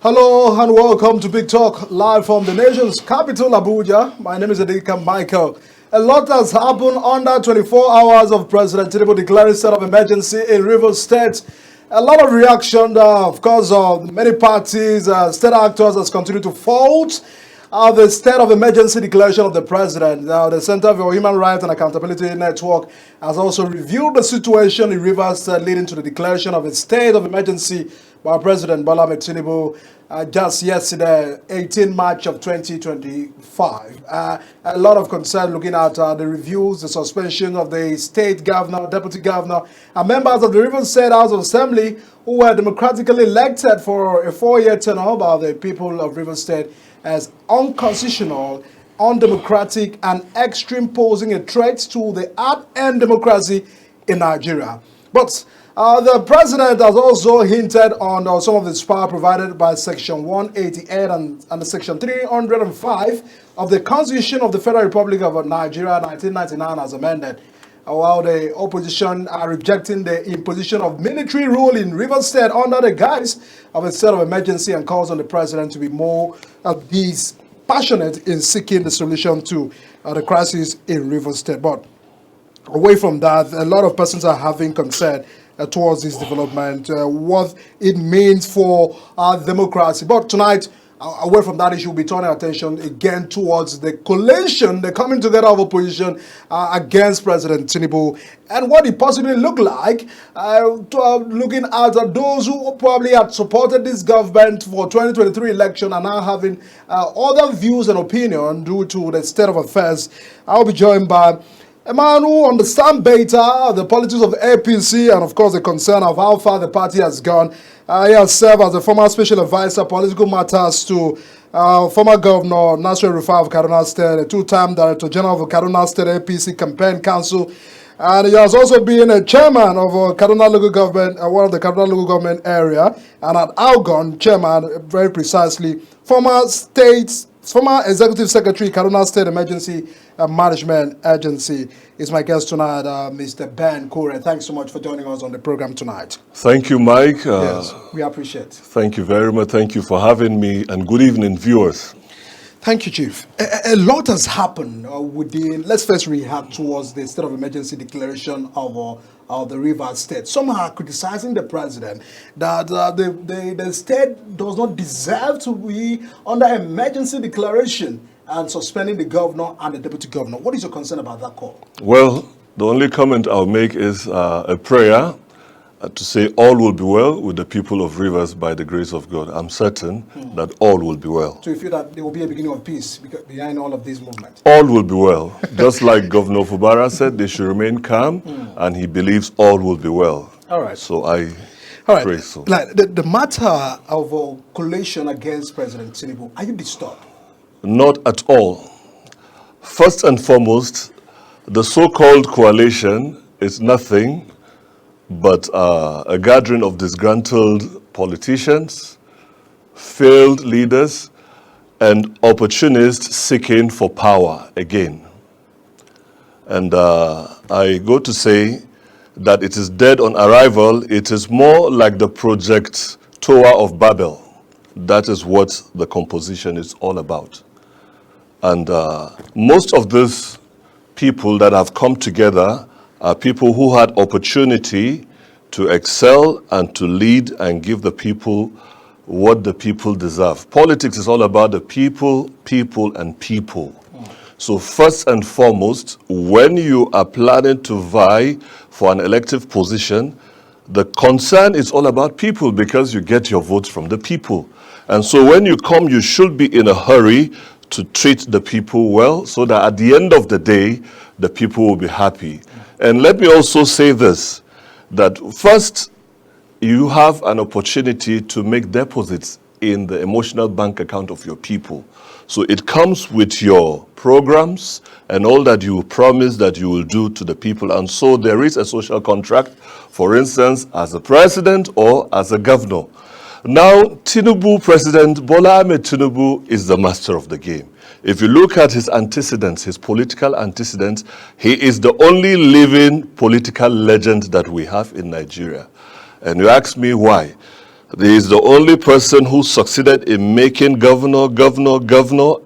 Hello and welcome to Big Talk, live from the nation's capital, Abuja. My name is Adika Michael. A lot has happened under 24 hours of President Tinubu declaring state of emergency in Rivers State. A lot of reaction, of course, many parties, state actors has continued to fault the state of emergency declaration of the president. Now, the Center for Human Rights and Accountability Network has also reviewed the situation in Rivers State leading to the declaration of a state of emergency by President Bola Ahmed Tinubu just yesterday, 18 March of 2025. A lot of concern looking at the reviews, the suspension of the state governor, deputy governor, and members of the Rivers State House of Assembly who were democratically elected for a 4-year tenure by the people of Rivers State as unconstitutional, undemocratic, and extreme, posing a threat to the hard-earned democracy in Nigeria. But the president has also hinted on some of the power provided by Section 188 and the Section 305 of the Constitution of the Federal Republic of Nigeria 1999 as amended. While the opposition are rejecting the imposition of military rule in Rivers State under the guise of a state of emergency and calls on the president to be more passionate in seeking the solution to the crisis in Rivers State. But away from that, a lot of persons are having concern towards this development, what it means for our democracy. But tonight, away from that issue, we'll be turning attention again towards the coalition, the coming together of opposition against President Tinubu, and what it possibly looked like, looking at those who probably had supported this government for 2023 election and now having other views and opinion due to the state of affairs. I'll be joined by a man who understands better the politics of APC and, of course, the concern of how far the party has gone. He has served as the former special advisor political matters to former governor Nasir Rufai of Kaduna State, a two-time director general of Kaduna State APC campaign council, and he has also been a chairman of Kaduna local government, one of the Kaduna local government area, and at Algon, chairman, very precisely, former executive secretary, Kaduna State Emergency Management Agency, is my guest tonight, Mr. Ben Kure. Thanks so much for joining us on the program tonight. Thank you, Mike. Yes, we appreciate it. Thank you very much. Thank you for having me, and good evening, viewers. Thank you, Chief. A lot has happened let's first react towards the state of emergency declaration of the Rivers State. Some are criticizing the president that the state does not deserve to be under emergency declaration and suspending the governor and the deputy governor. What is your concern about that call? Well, the only comment I'll make is a prayer to say all will be well with the people of Rivers by the grace of God. I'm certain that all will be well. So you feel that there will be a beginning of peace behind all of these movements? All will be well. Just like Governor Fubara said, they should remain calm, and he believes all will be well. All right. So I pray so. Like the matter of coalition against President Tinubu, are you disturbed? Not at all. First and foremost, the so-called coalition is nothing but a gathering of disgruntled politicians, failed leaders, and opportunists seeking for power again. And I go to say that it is dead on arrival. It is more like the project Tower of Babel. That is what the composition is all about. And most of these people that have come together are people who had opportunity to excel and to lead and give the people what the people deserve. Politics is all about the people, and people. So first and foremost, when you are planning to vie for an elective position, the concern is all about people because you get your votes from the people. And so when you come, you should be in a hurry to treat the people well so that at the end of the day, the people will be happy. And let me also say this, that first, you have an opportunity to make deposits in the emotional bank account of your people. So it comes with your programs and all that you promise that you will do to the people. And so there is a social contract, for instance, as a president or as a governor. Now, President Bola Ahmed Tinubu is the master of the game. If you look at his antecedents, his political antecedents, he is the only living political legend that we have in Nigeria. And you ask me why. He is the only person who succeeded in making governor,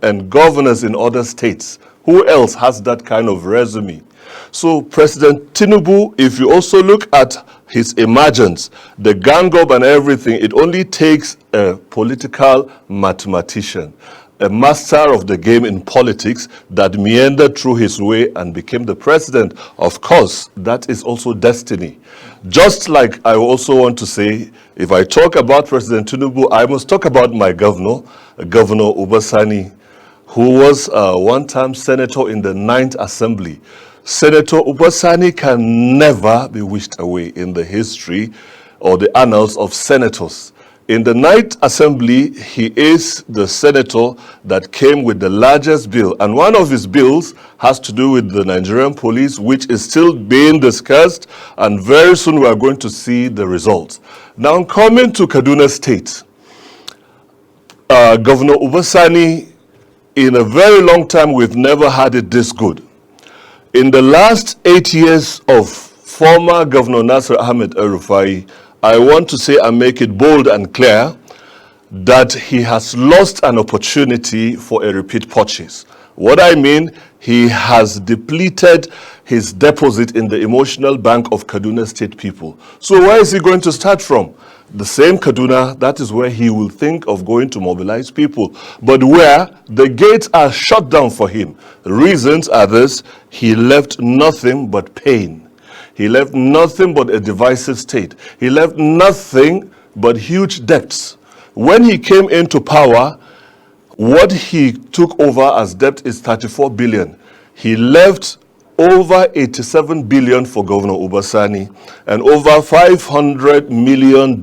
and governors in other states. Who else has that kind of resume? So President Tinubu, if you also look at his emergence, the gang up and everything, it only takes a political mathematician, a master of the game in politics that meandered through his way and became the president. Of course, that is also destiny. Just like I also want to say, if I talk about President Tinubu, I must talk about my governor, Governor Ubasani, who was a one-time senator in the 9th Assembly. Senator Ubasani can never be wished away in the history or the annals of senators. In the 9th Assembly, he is the senator that came with the largest bill. And one of his bills has to do with the Nigerian police, which is still being discussed. And very soon we are going to see the results. Now, coming to Kaduna State, Governor Ubasani, in a very long time, we've never had it this good. In the last 8 years of former Governor Nasir Ahmed El-Rufai, I want to say and make it bold and clear that he has lost an opportunity for a repeat purchase. What I mean, he has depleted his deposit in the emotional bank of Kaduna State people. So where is he going to start from? The same Kaduna, that is where he will think of going to mobilize people. But where the gates are shut down for him. The reasons are this: he left nothing but pain. He left nothing but a divisive state. He left nothing but huge debts. When he came into power, what he took over as debt is 34 billion. He left over 87 billion for Governor Ubasani and over $500 million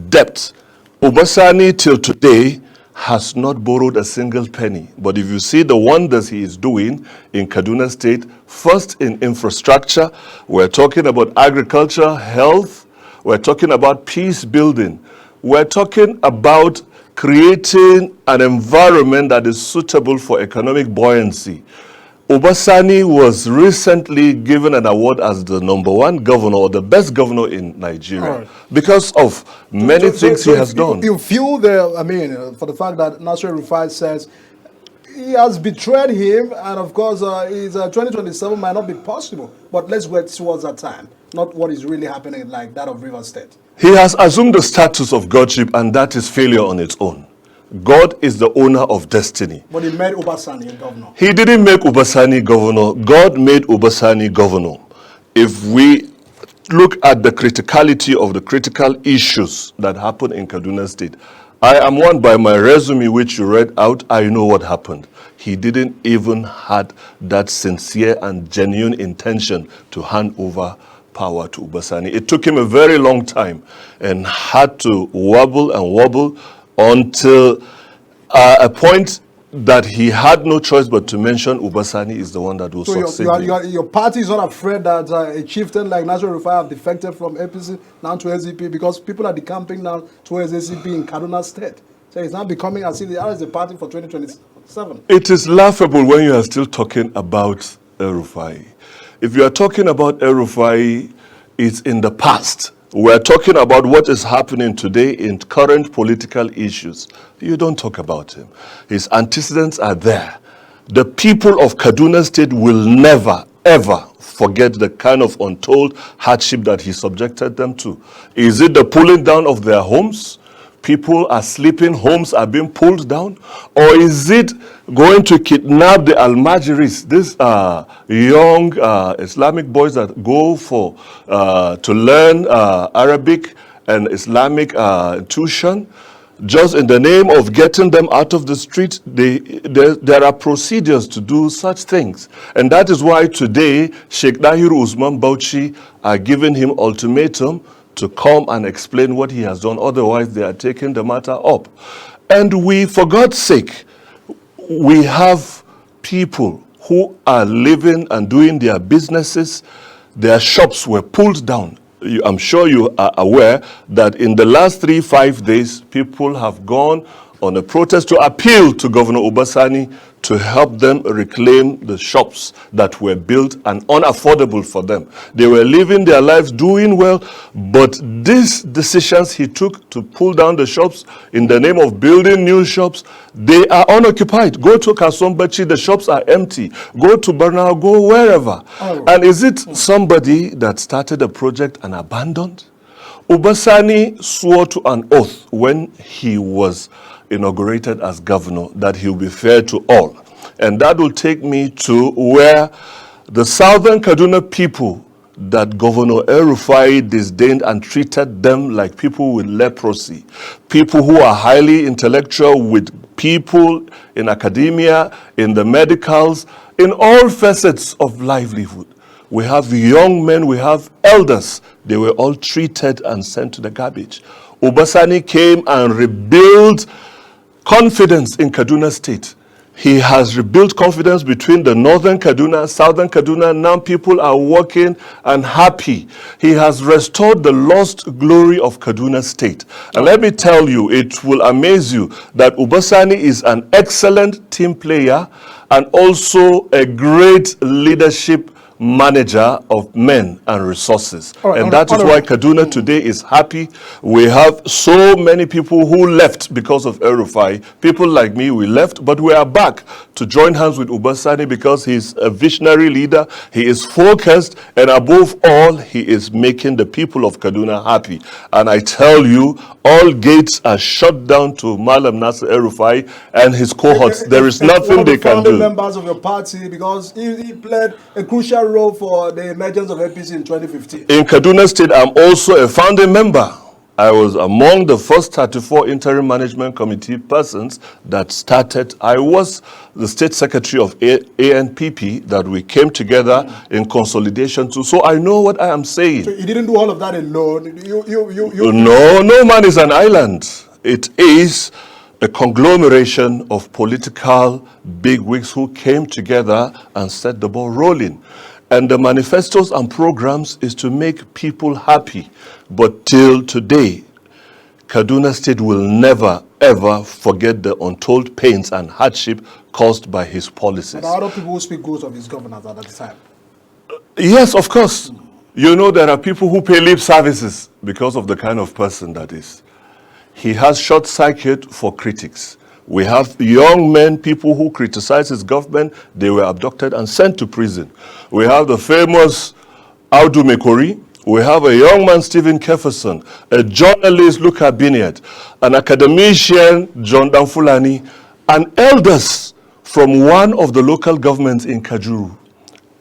debt. Ubasani till today has not borrowed a single penny. But if you see the wonders he is doing in Kaduna State, first in infrastructure, we're talking about agriculture, health, we're talking about peace building, we're talking about creating an environment that is suitable for economic buoyancy. Ubasani was recently given an award as the #1 governor, or the best governor in Nigeria, because of many things he has done. You feel for the fact that Nasir El-Rufai says he has betrayed him, and of course, his 2027 might not be possible. But let's wait towards that time, not what is really happening like that of Rivers State. He has assumed the status of godship, and that is failure on its own. God is the owner of destiny. But he made Ubasani a governor. He didn't make Ubasani governor. God made Ubasani governor. If we look at the criticality of the critical issues that happen in Kaduna State, I am one by my resume, which you read out, I know what happened. He didn't even had that sincere and genuine intention to hand over power to Ubasani. It took him a very long time and had to wobble until a point that he had no choice but to mention Ubasani is the one that will succeed. Your party is not afraid that a chieftain like Nasir El-Rufai have defected from APC now to SDP, because people are decamping now towards SDP in Kaduna State. So it's now becoming as if they are the party for 2027. It is laughable when you are still talking about El-Rufai. If you are talking about El-Rufai, it's in the past. We're talking about what is happening today in current political issues. You don't talk about him. His antecedents are there. The people of Kaduna State will never, ever forget the kind of untold hardship that he subjected them to. Is it the pulling down of their homes? People are sleeping, homes are being pulled down? Or is it going to kidnap the Almajiris, these young Islamic boys that go to learn Arabic and Islamic tuition? Just in the name of getting them out of the street, there are procedures to do such things. And that is why today, Sheikh Dahiru Usman Bauchi are giving him ultimatum to come and explain what he has done. Otherwise, they are taking the matter up. And we, for God's sake, we have people who are living and doing their businesses. Their shops were pulled down. I'm sure you are aware that in the last 3-5 days, people have gone on a protest to appeal to Governor Obasani to help them reclaim the shops that were built and unaffordable for them. They were living their lives doing well, but these decisions he took to pull down the shops in the name of building new shops, they are unoccupied. Go to Kasombachi, the shops are empty. Go to Bernal, go wherever. Oh. And is it somebody that started a project and abandoned? Obasani swore to an oath when he was inaugurated as governor that he will be fair to all. And that will take me to where the southern Kaduna people that Governor El-Rufai disdained and treated them like people with leprosy, people who are highly intellectual, with people in academia, in the medicals, in all facets of livelihood. We have young men, we have elders. They were all treated and sent to the garbage. Obasani came and rebuilt confidence in Kaduna State. He has rebuilt confidence between the northern Kaduna, southern Kaduna. Now people are working and happy. He has restored the lost glory of Kaduna State. And let me tell you, it will amaze you that Obasani is an excellent team player and also a great leadership manager of men and resources. Right, and that is why Kaduna today is happy. We have so many people who left because of El-Rufai. People like me, we left, but we are back to join hands with Obasani because he's a visionary leader. He is focused, and above all, he is making the people of Kaduna happy. And I tell you, all gates are shut down to Malam Nasser El-Rufai and his cohorts. There is nothing they can do. Members of your party, because he played a crucial role for the emergence of APC in 2015. In Kaduna State, I'm also a founding member. I was among the first 34 interim management committee persons that started. I was the state secretary of ANPP that we came together in consolidation to. So I know what I am saying. So you didn't do all of that alone? No man is an island. It is a conglomeration of political bigwigs who came together and set the ball rolling. And the manifestos and programs is to make people happy. But till today, Kaduna State will never, ever forget the untold pains and hardship caused by his policies. But other people who speak good of his governance at that time? Yes, of course. You know, there are people who pay lip services because of the kind of person that is. He has short circuit for critics. We have young men, people who criticize his government. They were abducted and sent to prison. We have the famous Audu Mekori. We have a young man, Stephen Keferson, a journalist, Luka Biniat, an academician, John Danfulani, and elders from one of the local governments in Kajuru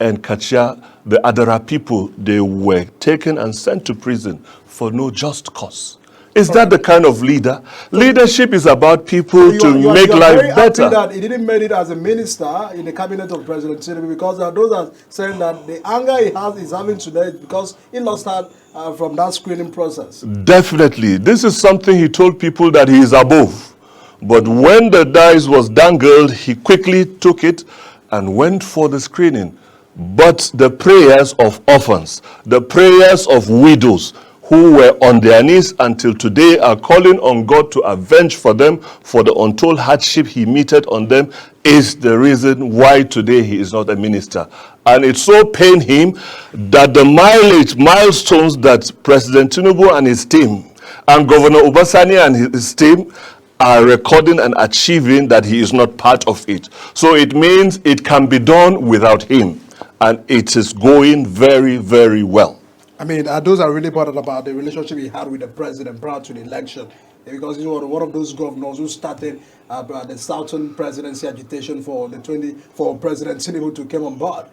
and Kachia, the Adara people. They were taken and sent to prison for no just cause. Is that the kind of leader? Leadership is about people to make life better. That he didn't make it as a minister in the cabinet of President Tinubu, because those are saying that the anger he's having today because he lost that from that screening process. Definitely. This is something he told people that he is above. But when the dice was dangled, he quickly took it and went for the screening. But the prayers of orphans, the prayers of widows, who were on their knees until today are calling on God to avenge for them for the untold hardship he meted on them, is the reason why today he is not a minister. And it so pained him that the milestones that President Tinubu and his team and Governor Obasani and his team are recording and achieving, that he is not part of it. So it means it can be done without him. And it is going very, very well. I mean, those are really important about the relationship he had with the president prior to the election. Because he was one of those governors who started the Southern presidency agitation for President Tinubu to come on board.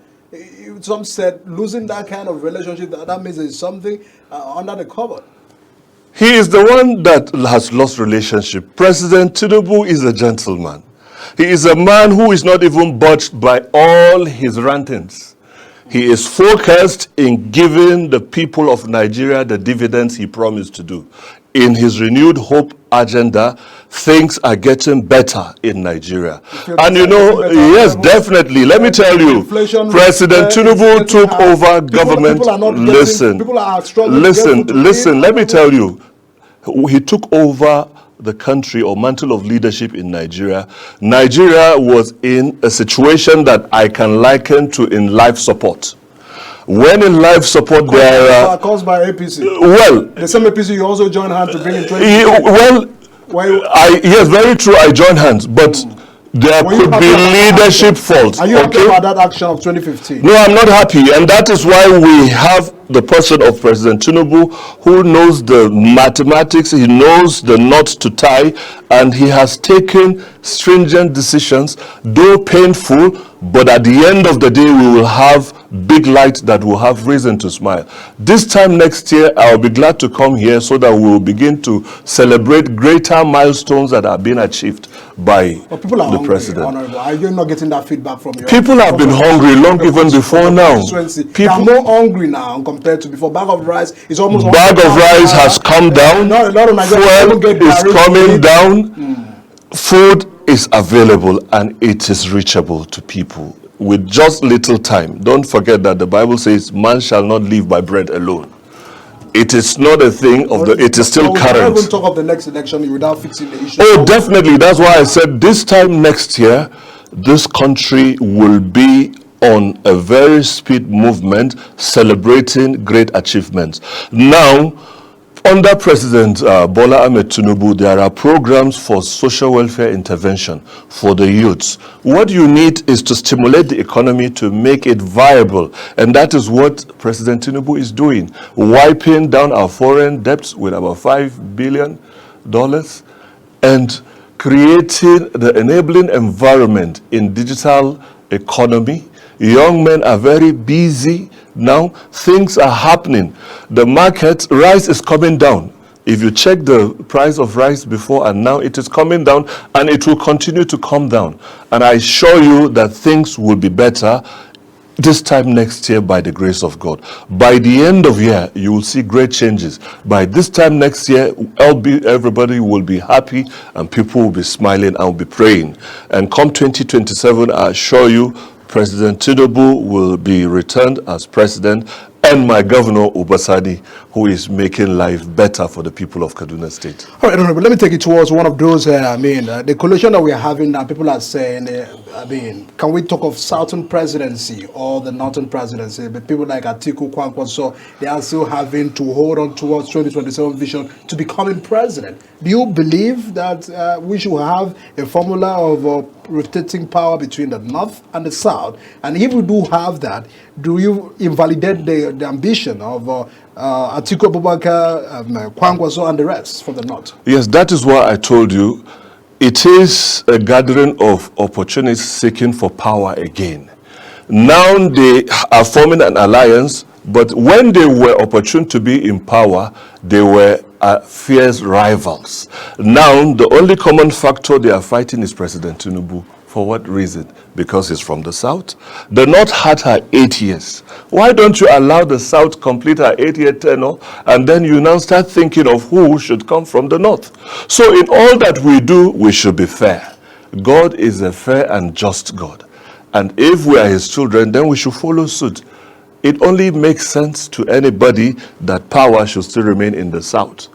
Some said losing that kind of relationship, that means there's something under the cupboard. He is the one that has lost relationship. President Tinubu is a gentleman. He is a man who is not even budged by all his rantings. He is focused in giving the people of Nigeria the dividends he promised to do. In his renewed hope agenda, things are getting better in Nigeria. And you know, yes, definitely. Let me tell you, President Tinubu took over government. Listen, let me tell you, he took over the country or mantle of leadership in Nigeria, Nigeria was in a situation that I can liken to in life support. When in life support there are... Caused by APC. Well... The same APC you also joined hands to bring in 20. Yes, very true, I joined hands, but there could be leadership faults. Are you happy about that action of 2015? No, I'm not happy, and that is why we have the person of President Tinubu who knows the mathematics, he knows the knots to tie, and he has taken stringent decisions, though painful, but at the end of the day, we will have big light that will have reason to smile. This time next year, I'll be glad to come here so that we will begin to celebrate greater milestones that are being achieved by people are the hungry, president. Honorable. Are you not getting that feedback from your... People have been hungry long even before now. They are more hungry now compared to before. Bag of rice is almost... Bag of rice has come down. A lot of Fuel is coming down. Food is available and it is reachable to people with just little time. Don't forget that the Bible says man shall not live by bread alone. It is not a thing of the... It is still current. We can't talk of the next election without fixing the issue. Oh, definitely. That's why I said this time next year, this country will be on a very speed movement celebrating great achievements. Now, under President Bola Ahmed Tinubu, there are programs for social welfare intervention for the youths. What you need is to stimulate the economy to make it viable. And that is what President Tinubu is doing, wiping down our foreign debts with about $5 billion and creating the enabling environment in digital economy. Young men are very busy now. Things are happening. The market, rice is coming down. If you check the price of rice before and now, it is coming down and it will continue to come down. And I assure you that things will be better this time next year by the grace of God. By the end of year, you will see great changes. By this time next year, everybody will be happy and people will be smiling and will be praying. And come 2027, I assure you, President Tinubu will be returned as president, and my governor, Obasani, who is making life better for the people of Kaduna State. All right, Honorable, let me take it towards one of those, the coalition that we are having now, people are saying, can we talk of Southern presidency or the Northern presidency? But people like Atiku, Kwankwaso, they are still having to hold on towards 2027 vision to becoming president. Do you believe that we should have a formula of rotating power between the North and the South? And if we do have that, do you invalidate the ambition of Atiku Abubakar, Kwankwaso, and the rest from the North? Yes, that is why I told you it is a gathering of opportunists seeking for power again. Now they are forming an alliance, but when they were opportune to be in power, they were fierce rivals. Now the only common factor they are fighting is President Tinubu. For what reason? Because he's from the South. The North had her 8 years. Why don't you allow the South complete her 8-year tenure, and then you now start thinking of who should come from the North? So in all that we do, we should be fair. God is a fair and just God. And if we are his children, then we should follow suit. It only makes sense to anybody that power should still remain in the South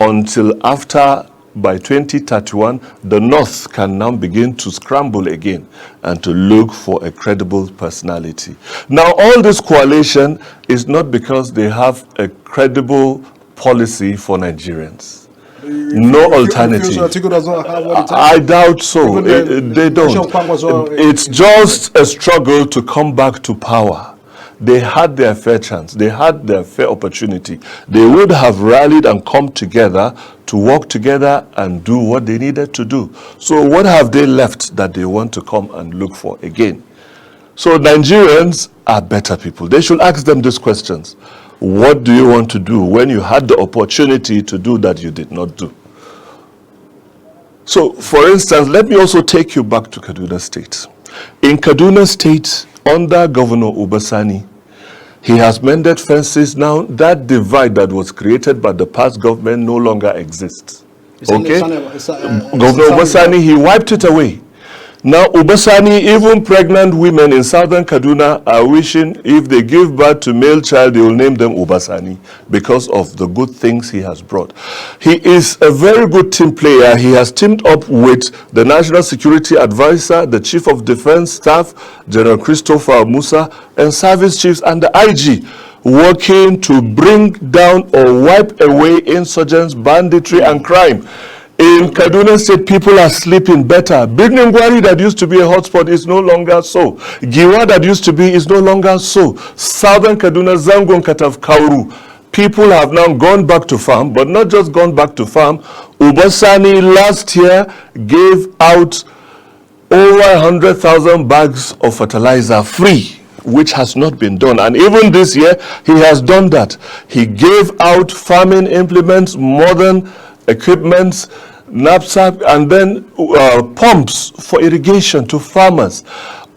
until after, by 2031, the North can now begin to scramble again and to look for a credible personality. Now, all this coalition is not because they have a credible policy for Nigerians. No alternative. I doubt so. They don't. It's just a struggle to come back to power. They had their fair chance. They had their fair opportunity. They would have rallied and come together to work together and do what they needed to do. So what have they left that they want to come and look for again? So Nigerians are better people. They should ask them these questions. What do you want to do when you had the opportunity to do that you did not do? So, for instance, let me also take you back to Kaduna State. In Kaduna State, under Governor Obasani, he has mended fences. Now that divide that was created by the past government no longer exists. Okay? Governor Obasani, he wiped it away. Now, Ubasani, even pregnant women in southern Kaduna are wishing if they give birth to male child, they will name them Ubasani because of the good things he has brought. He is a very good team player. He has teamed up with the National Security Advisor, the Chief of Defense Staff, General Christopher Musa, and service chiefs and the IG, working to bring down or wipe away insurgents, banditry, and crime. In Kaduna State, people are sleeping better. Birnin Gwari that used to be a hotspot is no longer so. Giwa that used to be is no longer so. Southern Kaduna, Zangon, Katav, Kauru. People have now gone back to farm, but not just gone back to farm. Ubasani last year gave out over 100,000 bags of fertilizer free, which has not been done. And even this year, he has done that. He gave out farming implements, modern equipments, knapsack, and then pumps for irrigation to farmers.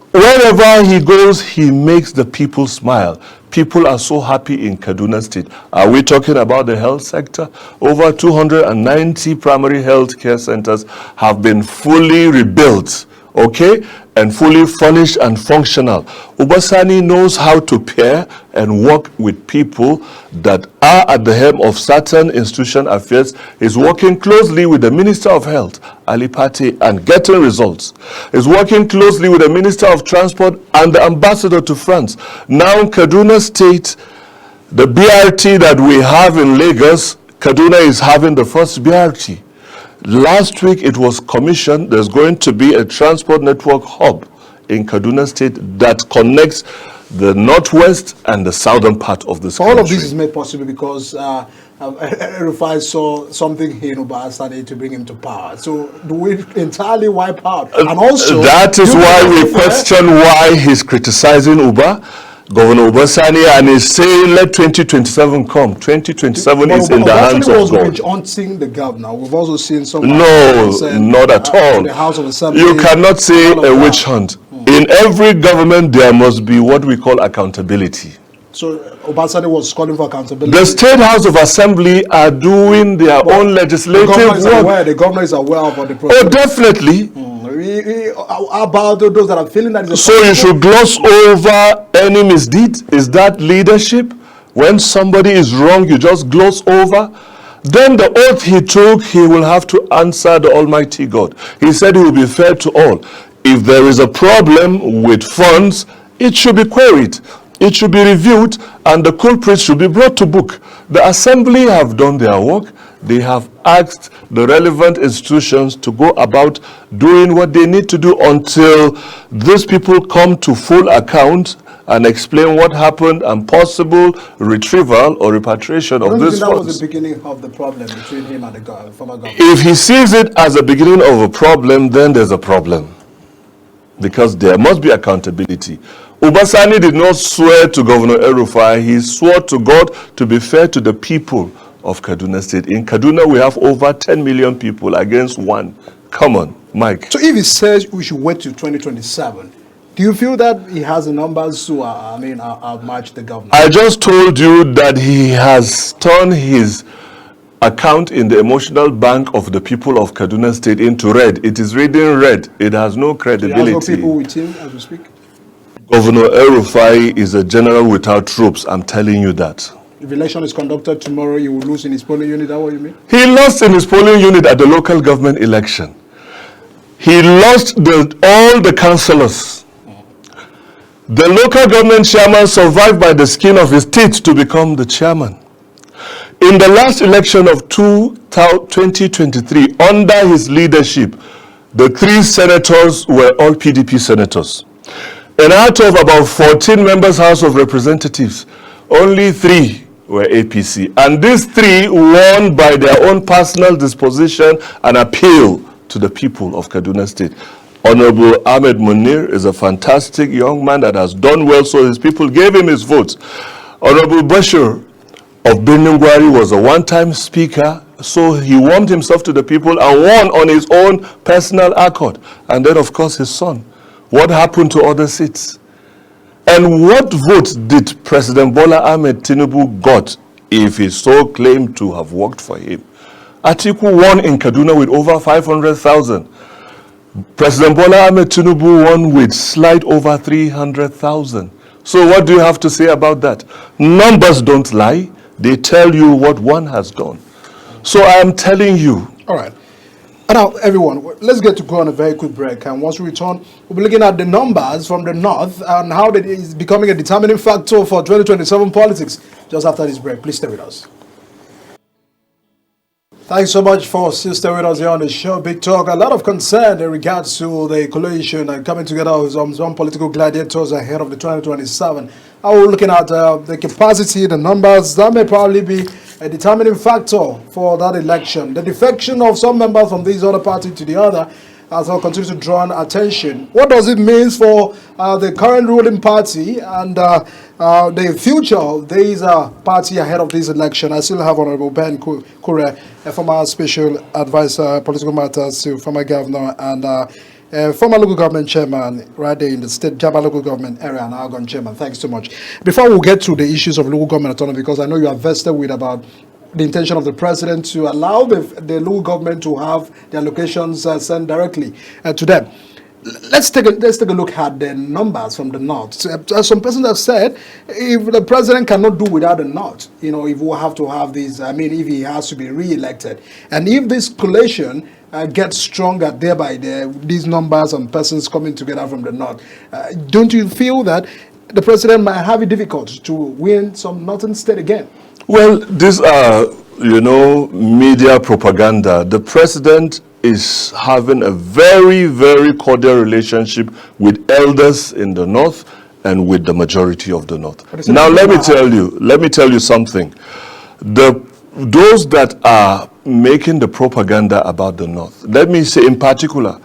Wherever he goes, he makes the people smile. People are so happy in Kaduna State. Are we talking about the health sector? Over 290 primary health care centers have been fully rebuilt, okay, and fully furnished and functional. Ubasani knows how to pair and work with people that are at the helm of certain institution affairs. He's working closely with the Minister of Health, Ali Pate, and getting results. He's working closely with the Minister of Transport and the Ambassador to France. Now in Kaduna State, the BRT that we have in Lagos, Kaduna is having the first BRT. Last week it was commissioned. There's going to be a transport network hub in Kaduna State that connects the northwest and the southern part of this country. All of this is made possible because Rufai saw something in Ubasani to bring him to power. So do we entirely wipe out? And also, that is why we question why he's criticizing Governor Ubasani, and is saying let 2027 come. 2027 is in the hands of God. Haunting the governor. We've also seen some. No, not at all. The House of Assembly, you cannot say a witch hunt. In every government, there must be what we call accountability. So Ubasani was calling for accountability. The State House of Assembly are doing their own legislative work. The governor is aware of the process. Oh, definitely. How about those that are feeling that? So you should gloss over any misdeed? Is that leadership? When somebody is wrong, you just gloss over? Then the oath he took, he will have to answer the Almighty God. He said he will be fair to all. If there is a problem with funds, it should be queried. It should be reviewed, and the culprits should be brought to book. The assembly have done their work. They have asked the relevant institutions to go about doing what they need to do until these people come to full account and explain what happened and possible retrieval or repatriation of these funds. That was the beginning of the problem between him and the former government. If he sees it as a beginning of a problem, then there's a problem. Because there must be accountability. Ubasani did not swear to Governor El-Rufai. He swore to God to be fair to the people of Kaduna State. In Kaduna, we have over 10 million people against one. Come on, Mike. So if he says we should wait to 2027, do you feel that he has the numbers to, outmatch the governor? I just told you that he has turned his account in the emotional bank of the people of Kaduna State into red. It is reading red. It has no credibility. He has no people with him as we speak? Governor El-Rufai is a general without troops. I'm telling you that. If election is conducted tomorrow, you will lose in his polling unit. Is that what you mean? He lost in his polling unit at the local government election. He lost all the councillors. The local government chairman survived by the skin of his teeth to become the chairman. In the last election of 2023, under his leadership, the 3 senators were all PDP senators. And out of about 14 members' House of Representatives, only 3 were APC. And these 3 won by their own personal disposition and appeal to the people of Kaduna State. Honorable Ahmed Munir is a fantastic young man that has done well, so his people gave him his votes. Honorable Bashir of Birnin Gwari was a one-time speaker, so he warmed himself to the people and won on his own personal accord. And then, of course, his son. What happened to other seats? And what votes did President Bola Ahmed Tinubu got if he so claimed to have worked for him? Atiku won in Kaduna with over 500,000. President Bola Ahmed Tinubu won with slight over 300,000. So what do you have to say about that? Numbers don't lie. They tell you what one has done. So I am telling you. All right. And now, everyone, let's get to go on a very quick break. And once we return, we'll be looking at the numbers from the north and how that is becoming a determining factor for 2027 politics. Just after this break, please stay with us. Thanks so much for staying with us here on the show. Big Talk. A lot of concern in regards to the coalition and coming together with some political gladiators ahead of the 2027. How we're looking at the capacity, the numbers, that may probably be a determining factor for that election. The defection of some members from this other party to the other as well continues to draw attention. What does it mean for the current ruling party and the future of this party ahead of this election? I still have Honorable Ben Kure, a former special advisor, political matters to former governor and former local government chairman right there in the state Jaba local government area and Algon chairman. Thanks so much. Before we get to the issues of local government autonomy, because I know you are vested with about the intention of the president to allow the local government to have their locations sent directly to them. Let's take a look at the numbers from the north. Some persons have said if the president cannot do without the north, if we have to have these, if he has to be re-elected, and if this coalition gets stronger, thereby these numbers and persons coming together from the north, don't you feel that the president might have it difficult to win some northern state again? Well, these are, media propaganda. The president is having a very, very cordial relationship with elders in the north and with the majority of the north. Now, let me tell you something. Those that are making the propaganda about the north, let me say in particular,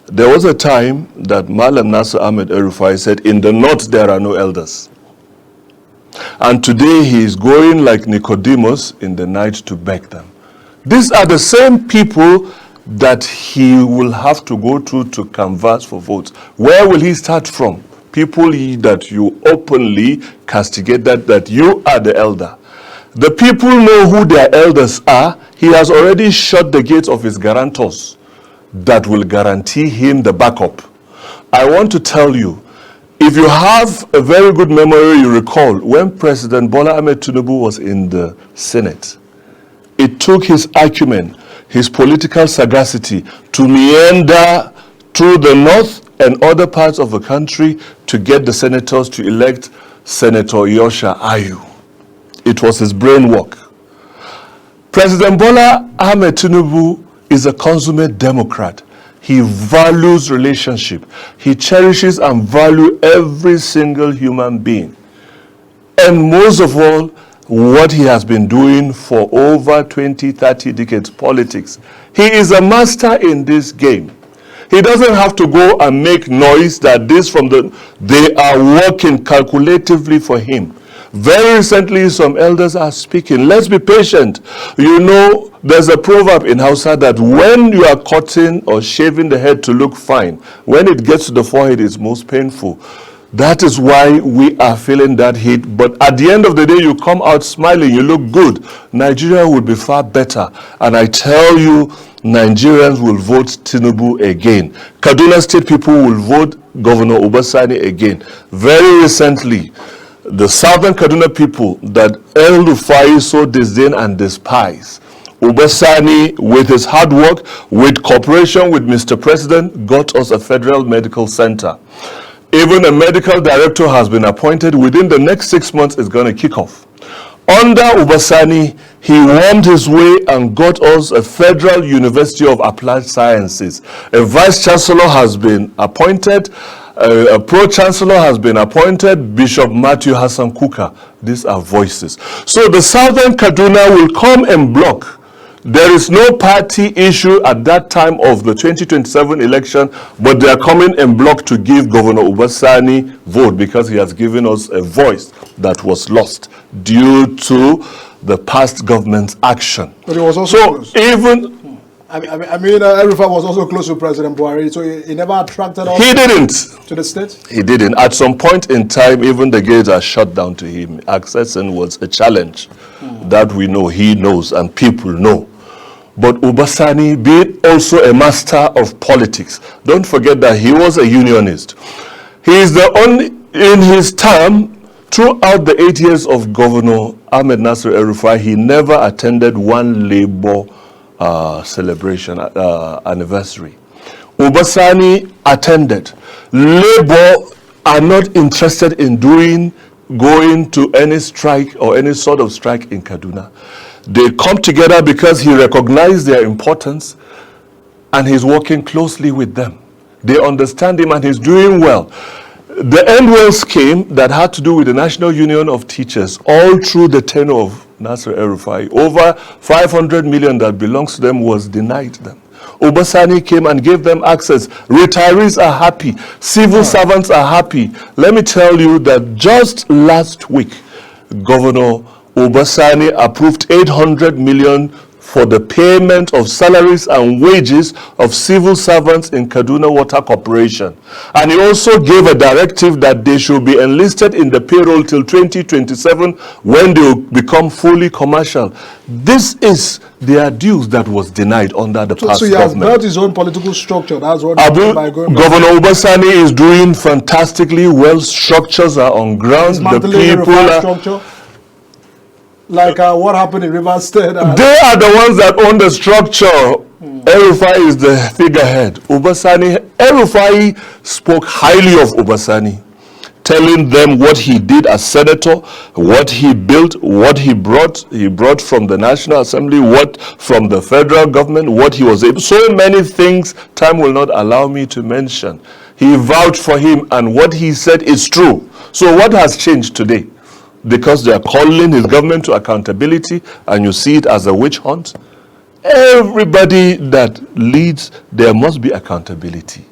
there was a time that Malam Nasser Ahmed El-Rufai said, in the north there are no elders. And today he is going like Nicodemus in the night to beg them. These are the same people that he will have to go to canvass for votes. Where will he start from? People that you openly castigate that you are the elder. The people know who their elders are. He has already shut the gates of his guarantors that will guarantee him the backup. I want to tell you, if you have a very good memory, you recall when President Bola Ahmed Tinubu was in the Senate, it took his acumen, his political sagacity to meander through the north and other parts of the country to get the senators to elect Senator Yosha Ayu. It was his brain work. President Bola Ahmed Tinubu is a consummate Democrat. He values relationship. He cherishes and values every single human being. And most of all, what he has been doing for over 20, 30 decades, politics. He is a master in this game. He doesn't have to go and make noise that they are working calculatively for him. Very recently, some elders are speaking. Let's be patient. There's a proverb in Hausa that when you are cutting or shaving the head to look fine, when it gets to the forehead, it's most painful. That is why we are feeling that heat. But at the end of the day, you come out smiling, you look good. Nigeria will be far better. And I tell you, Nigerians will vote Tinubu again. Kaduna State people will vote Governor Obasani again. Very recently, the southern Kaduna people that El-Rufai so disdain and despise, Obasani, with his hard work, with cooperation with Mr. President, got us a federal medical center. Even a medical director has been appointed. Within the next 6 months, it's going to kick off. Under Obasani, he wormed his way and got us a Federal University of Applied Sciences. A vice chancellor has been appointed. A pro-chancellor has been appointed, Bishop Matthew Hassan Kuka. These are voices. So the southern Kaduna will come and block. There is no party issue at that time of the 2027 election, but they are coming en bloc to give Governor Obasani vote because he has given us a voice that was lost due to the past government's action. But it was also El-Rufai was also close to President Buhari, so he never attracted us. He didn't. To the state? He didn't. At some point in time, even the gates are shut down to him. Accessing was a challenge that we know, he knows, and people know. But Ubasani, being also a master of politics, don't forget that he was a unionist. He is the only, in his term, throughout the 8 years of Governor Ahmed Nasser El-Rufai, he never attended one labor celebration, anniversary. Ubasani attended. Labor are not interested in going to any strike or any sort of strike in Kaduna. They come together because he recognized their importance and he's working closely with them. They understand him and he's doing well. The Endwell scheme that had to do with the National Union of Teachers, all through the tenure of Nasser El-Rufai, over 500 million that belongs to them was denied them. Ubasani came and gave them access. Retirees are happy. Civil servants are happy. Let me tell you that just last week, Governor Ubasani approved 800 million for the payment of salaries and wages of civil servants in Kaduna Water Corporation. And he also gave a directive that they should be enlisted in the payroll till 2027 when they will become fully commercial. This is their dues that was denied under the past So he has government. built his own political structure. That's what Governor Ubasani is doing fantastically well. Structures are on ground. The people are... Like what happened in Rivers State. They are the ones that own the structure. El-Rufai is the figurehead. El-Rufai spoke highly of Ubasani, telling them what he did as senator, what he built, what he brought. He brought from the National Assembly, what from the federal government, what he was able. So many things time will not allow me to mention. He vouched for him and what he said is true. So what has changed today? Because they are calling his government to accountability and you see it as a witch hunt. Everybody that leads, there must be accountability.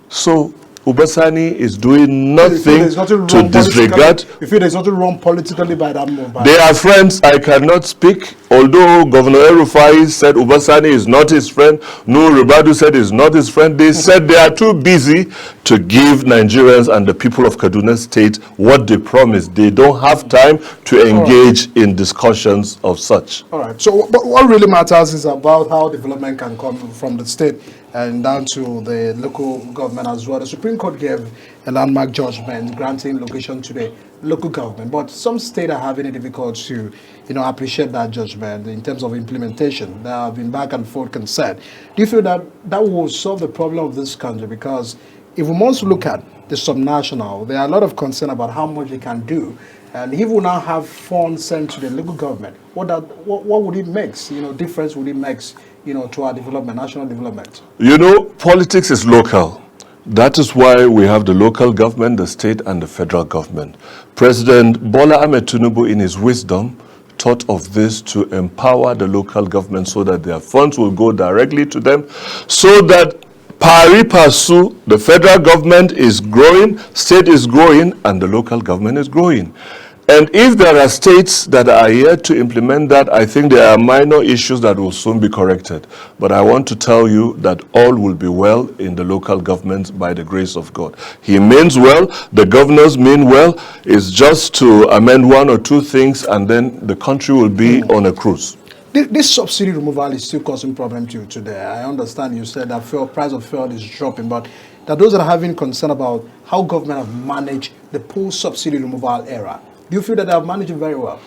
So Ubasani is doing nothing to disregard. You feel there's nothing wrong politically by that move? They are friends. I cannot speak. Although Governor El-Rufai said Ubasani is not his friend, Nur Ribadu said he's not his friend. They said they are too busy to give Nigerians and the people of Kaduna State what they promised. They don't have time to engage in discussions of such. All right. So what really matters is about how development can come from the state and down to the local government as well. The Supreme Court gave a landmark judgment granting location to the local government, but some states are having a difficulty to, appreciate that judgment in terms of implementation. There have been back and forth concern. Do you feel that that will solve the problem of this country? Because if we must look at the subnational, there are a lot of concern about how much they can do. And if we now have funds sent to the local government, what would it make? Difference would it make, to our development, national development? Politics is local. That is why we have the local government, the state, and the federal government. President Bola Ahmed Tinubu, in his wisdom, thought of this to empower the local government so that their funds will go directly to them, so that pari passu, the federal government is growing, state is growing, and the local government is growing. And if there are states that are yet to implement that, I think there are minor issues that will soon be corrected. But I want to tell you that all will be well in the local governments by the grace of God. He means well, the governors mean well. It's just to amend one or two things and then the country will be on a cruise. This subsidy removal is still causing problem to you today. I understand you said that price of fuel is dropping, but there are those that are having concern about how government have managed the post-subsidy removal era. Do you feel that they have managed it very well?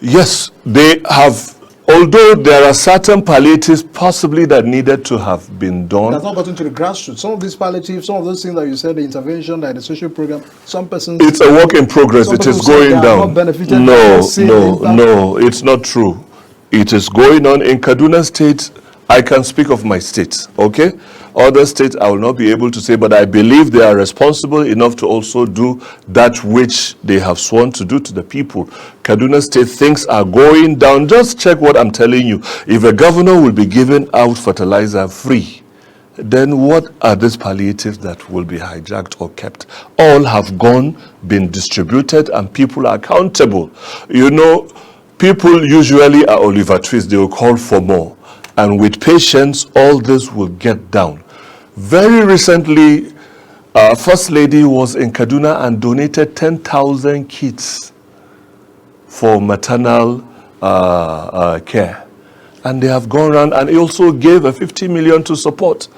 Yes, they have. Although there are certain palliatives possibly that needed to have been done. That's not gotten to the grassroots. Some of these palliatives, some of those things that you said, the intervention, like the social program, some persons... It's a work in progress. It is going down. No, it's not true. It is going on. In Kaduna State, I can speak of my state, okay? Other states I will not be able to say, but I believe they are responsible enough to also do that which they have sworn to do to the people. Kaduna State, things are going down. Just check what I'm telling you. If a governor will be giving out fertilizer free, then what are these palliatives that will be hijacked or kept? All have been distributed, and people are accountable. People usually are Oliver Twist. They will call for more. And with patience, all this will get down. Very recently, First Lady was in Kaduna and donated 10,000 kits for maternal care. and they have gone around, and he also gave a 50 million to support.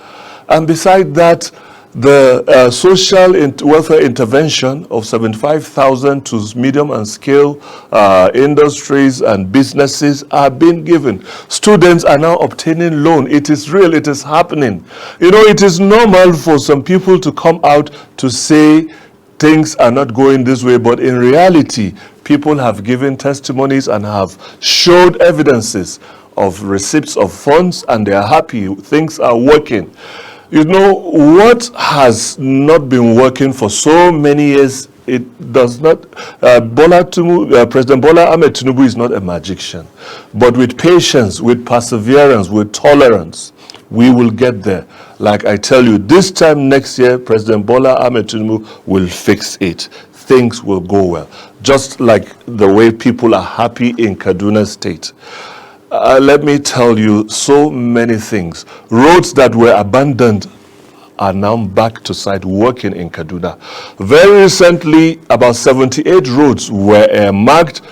And beside that, the social welfare intervention of 75,000 to medium and scale industries and businesses are being given. Students are now obtaining loan. It is real. It is happening. You know, it is normal for some people to come out to say things are not going this way, but in reality, people have given testimonies and have showed evidences of receipts of funds, and they are happy. Things are working. You know, what has not been working for so many years, it does not, President Bola Ahmed Tinubu is not a magician. But with patience, with perseverance, with tolerance, we will get there. Like I tell you, this time next year, President Bola Ahmed Tinubu will fix it. Things will go well. Just like the way people are happy in Kaduna State. Let me tell you so many things. Roads that were abandoned are now back to site working in Kaduna. Very recently, about 78 roads were marked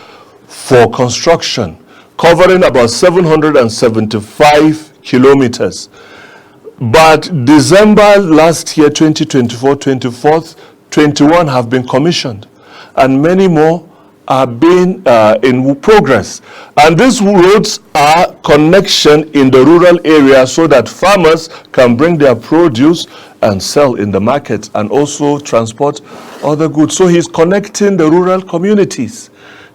for construction, covering about 775 kilometers. But December last year, 2024, 24th, 21 have been commissioned, and many more are being in progress. And these roads are connection in the rural area so that farmers can bring their produce and sell in the market and also transport other goods. So he's connecting the rural communities.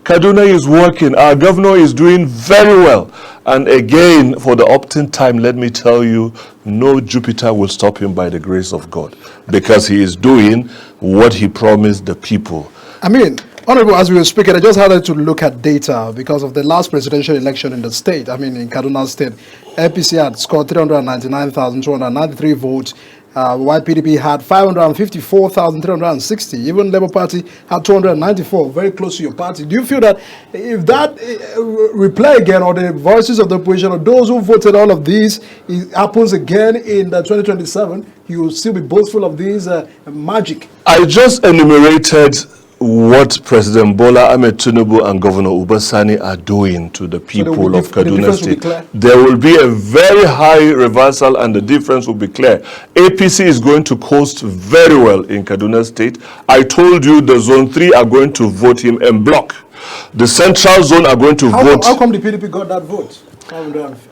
Kaduna is working. Our governor is doing very well. And again, for the opting time, let me tell you, no Jupiter will stop him by the grace of God, because he is doing what he promised the people. I mean, Honorable, as we were speaking, I just had to look at data because of the last presidential election in the state. I mean, in Kaduna State, APC had scored 399,293 votes, while PDP had 554,360. Even Labour Party had 294, very close to your party. Do you feel that if that replay again, or the voices of the opposition, or those who voted all of these, it happens again in the 2027, you will still be boastful of these magic? I just enumerated what President Bola Ahmed Tinubu and Governor Ubasani are doing to the people of Kaduna State. There will be a very high reversal, and the difference will be clear. APC is going to coast very well in Kaduna State. I told you the Zone 3 are going to vote him en bloc. The Central Zone are going to vote. How come the PDP got that vote?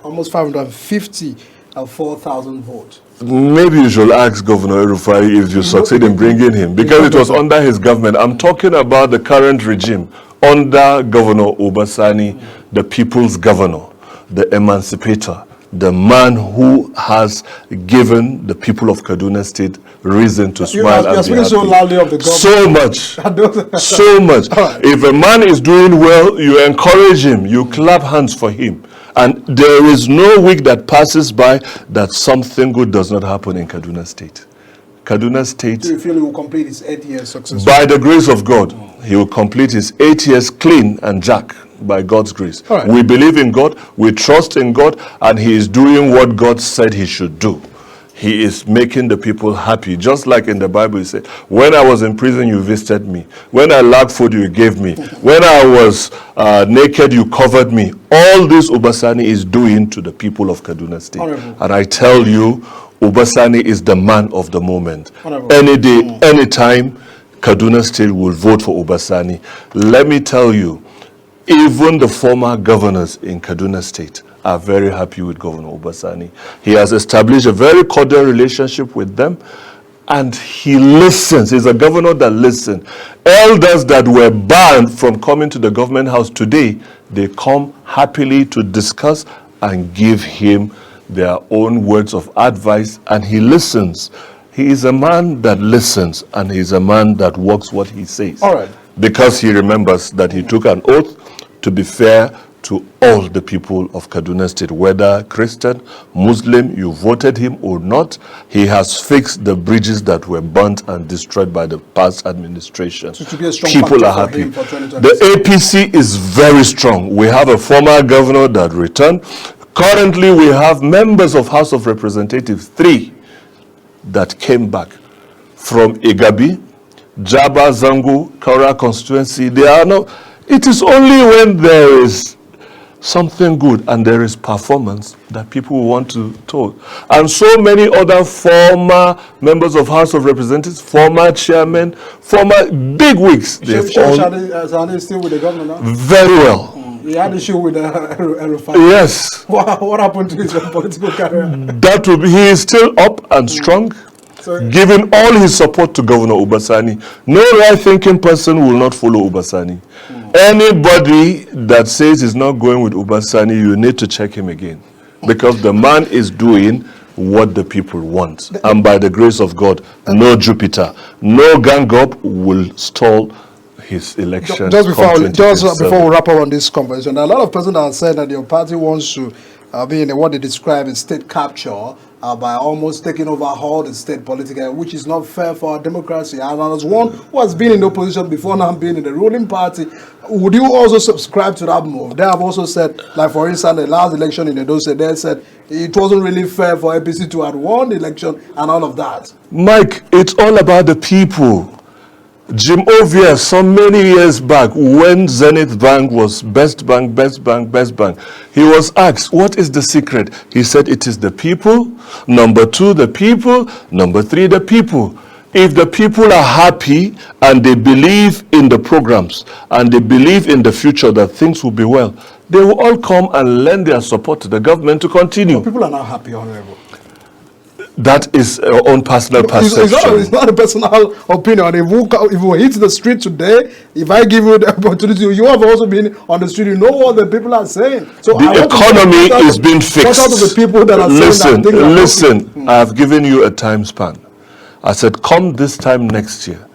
Almost 554,000 votes. Maybe you should ask Governor Erufai if you succeed in bringing him, because it was under his government. I'm talking about the current regime under Governor Ubasani, the people's governor, the emancipator, the man who has given the people of Kaduna State reason to smile and be happy. So loudly of the government. So much. So much. Right. If a man is doing well, you encourage him, you clap hands for him. And there is no week that passes by that something good does not happen in Kaduna State. Kaduna State... Do you feel he will complete his 8 years successfully? By the grace of God, he will complete his 8 years clean and jack, by God's grace. Right. We believe in God, we trust in God, and he is doing what God said he should do. He is making the people happy. Just like in the Bible, he said, when I was in prison, you visited me. When I lacked food, you gave me. When I was naked, you covered me. All this Ubasani is doing to the people of Kaduna State. Honorable. And I tell you, Ubasani is the man of the moment. Honorable. Any day, any time, Kaduna State will vote for Ubasani. Let me tell you, even the former governors in Kaduna State are very happy with Governor Ubasani. He has established a very cordial relationship with them, and he listens. He's a governor that listens. Elders that were banned from coming to the government house today, they come happily to discuss and give him their own words of advice, and he listens. He is a man that listens, and he's a man that works what he says. All right. Because he remembers that he took an oath to be fair to all the people of Kaduna State, whether Christian, Muslim, you voted him or not. He has fixed the bridges that were burnt and destroyed by the past administration. So people are happy. The APC is very strong. We have a former governor that returned. Currently, we have members of House of Representatives, 3, that came back from Igabi, Jaba, Zangu, Kure constituency. They are no. It is only when there is something good, and there is performance that people want to talk. And so many other former members of House of Representatives, former chairmen, former big wigs, they've all... Shani is still with the government now? Very well. He had an issue with Erufai. Yes. What happened to his political career? That will be, he is still up and strong, giving all his support to Governor Ubasani. No right-thinking person will not follow Ubasani. Anybody that says he's not going with Ubasani, you need to check him again. Because the man is doing what the people want. And by the grace of God, no Jupiter, no gang up will stall his election. Just before we wrap up on this conversation, a lot of persons have said that your party wants to be in what they describe as state capture by almost taking over all the state political, which is not fair for our democracy. And as one who has been in the opposition before now being in the ruling party, would you also subscribe to that move? They have also said, like for instance, the last election in Edo State, they said it wasn't really fair for APC to have won the election and all of that. Mike, it's all about the people. Jim Ovia, so many years back, when Zenith Bank was best bank, he was asked, what is the secret? He said, it is the people. Number 2, the people. Number 3, the people. If the people are happy and they believe in the programs and they believe in the future that things will be well, they will all come and lend their support to the government to continue. But people are not happy, Honorable. That is our own personal perception. It's not a personal opinion. If we hit the street today, if I give you the opportunity, you have also been on the street. You know what the people are saying. So the economy is being fixed. Out of the people that are listen. I have given you a time span. I said, come this time next year.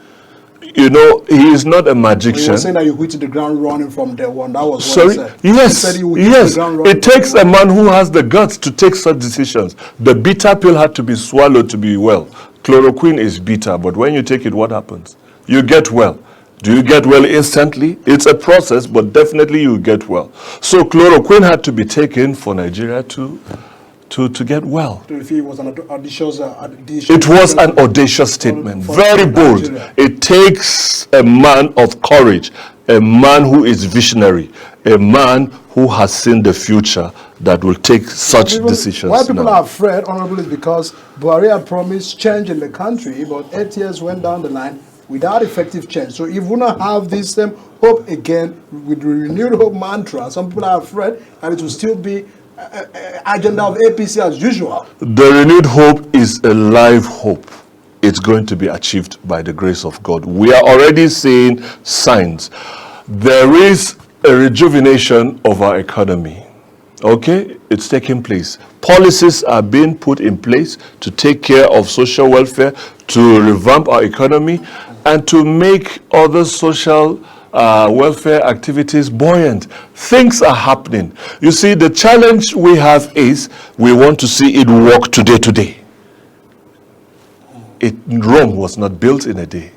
You know, he is not a magician. You were saying that you hit the ground running from day one. That was what he said. Yes. It takes a man who has the guts to take such decisions. The bitter pill had to be swallowed to be well. Chloroquine is bitter, but when you take it, what happens? You get well. Do you get well instantly? It's a process, but definitely you get well. So chloroquine had to be taken for Nigeria to get well. It was an audacious it was an audacious statement, very bold. It takes a man of courage, a man who is visionary, a man who has seen the future that will take such decisions. Why people are afraid, Honorable, is because Buhari had promised change in the country, but 8 years went down the line without effective change. So if we don't have this same hope again, with the renewed hope mantra, some people are afraid that it will still be agenda of APC as usual. The renewed hope is a live hope. It's going to be achieved by the grace of God. We are already seeing signs. There is a rejuvenation of our economy. Okay, it's taking place. Policies are being put in place to take care of social welfare, to revamp our economy, and to make other social welfare activities buoyant. Things are happening. You see, the challenge we have is we want to see it work today. Rome was not built in a day.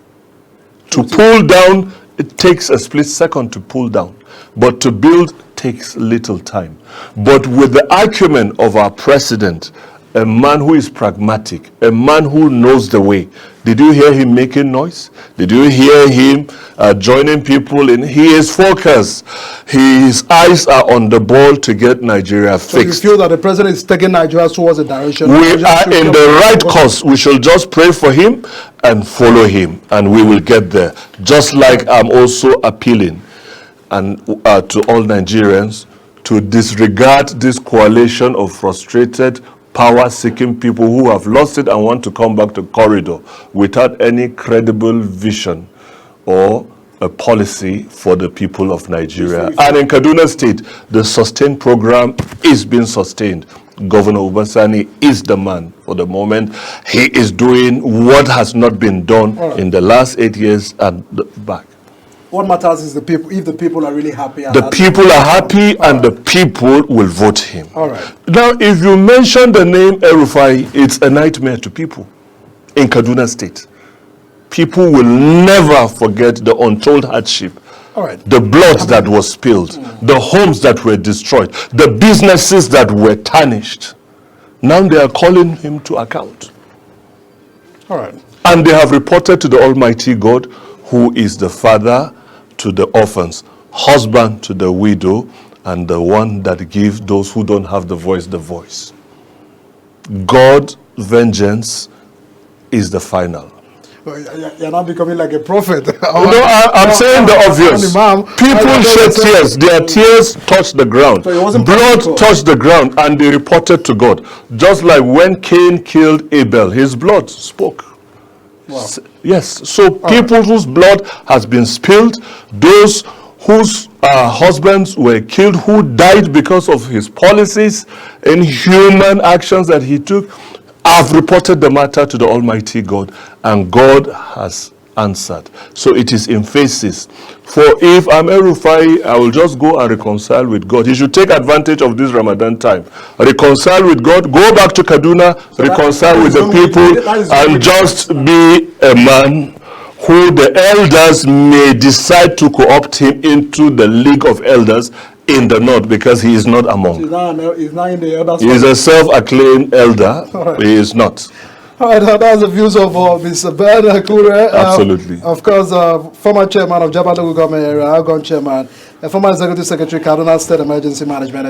To pull down, it takes a split second to pull down. But to build takes little time. But with the acumen of our president, a man who is pragmatic, a man who knows the way. Did you hear him making noise? Did you hear him joining people in? He is focused. His eyes are on the ball to get Nigeria fixed. So you feel that the president is taking Nigeria towards a direction? We are in the right course. We shall just pray for him and follow him, and we will get there. Just like I'm also appealing and to all Nigerians to disregard this coalition of frustrated, power-seeking people who have lost it and want to come back to corridor without any credible vision or a policy for the people of Nigeria. And in Kaduna State, the sustained program is being sustained. Governor Ubasani is the man for the moment. He is doing what has not been done in the last 8 years and back. What matters is the people. If the people are really happy, the people are happy, and the people will vote him. All right. Now, if you mention the name Erufai, it's a nightmare to people in Kaduna State. People will never forget the untold hardship, the blood that was spilled, the homes that were destroyed, the businesses that were tarnished. Now they are calling him to account. All right. And they have reported to the Almighty God, who is the father to the orphans, husband to the widow, and the one that gives those who don't have the voice. God's vengeance is the final. You're not becoming like a prophet. I'm saying the obvious. People shed tears. Their tears touched the ground. So blood touched the ground, and they reported to God. Just like when Cain killed Abel, his blood spoke. Wow. Yes. So people whose blood has been spilled, those whose husbands were killed, who died because of his policies, inhuman actions that he took, I've reported the matter to the Almighty God, and God has answered. So it is in phases. For if I'm El-Rufai, I will just go and reconcile with God. He should take advantage of this Ramadan time. Reconcile with God, go back to Kaduna, so reconcile with the people, and just be a man who the elders may decide to co-opt him into the League of Elders in the north, because he is not among. He's not in the elders. He is a self-acclaimed elder. Right. He is not. All right, that's the views of Mr. Ben Kure. Absolutely. Of course, former chairman of Japan Local Government Area, Algon chairman, former executive secretary, Kaduna State Emergency Management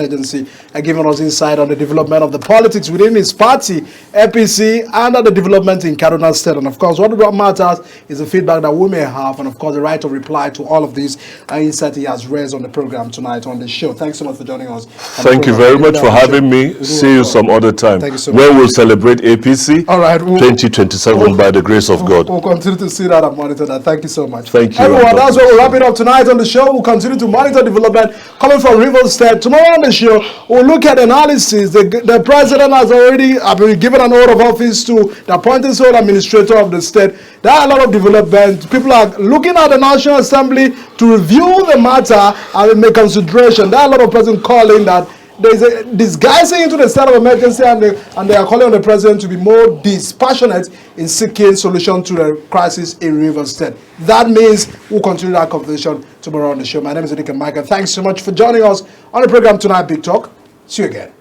Agency, giving us insight on the development of the politics within his party, APC, and the development in Kaduna State. And of course, what matters is the feedback that we may have, and of course, the right of reply to all of these insight he has raised on the program tonight on the show. Thanks so much for joining us. Thank you very much for having me. See you some other time. Thank you so much. When we'll celebrate APC 2027 by the grace of God. We'll continue to see that and monitor that. Thank you so much. Thank you. Everyone, that's where we'll wrap it up tonight on the show. We'll continue to monitor development coming from Rivers State. Tomorrow on the show, we'll look at analysis. The president has already been given an oath of office to the appointed sole administrator of the state. There are a lot of development. People are looking at the National Assembly to review the matter and make consideration. There are a lot of persons calling that there's a disguising into the state of emergency, and they are calling on the president to be more dispassionate in seeking solution to the crisis in Rivers State. That means we'll continue that conversation tomorrow on the show. My name is Michael. Thanks so much for joining us on the program tonight, Big Talk. See you again.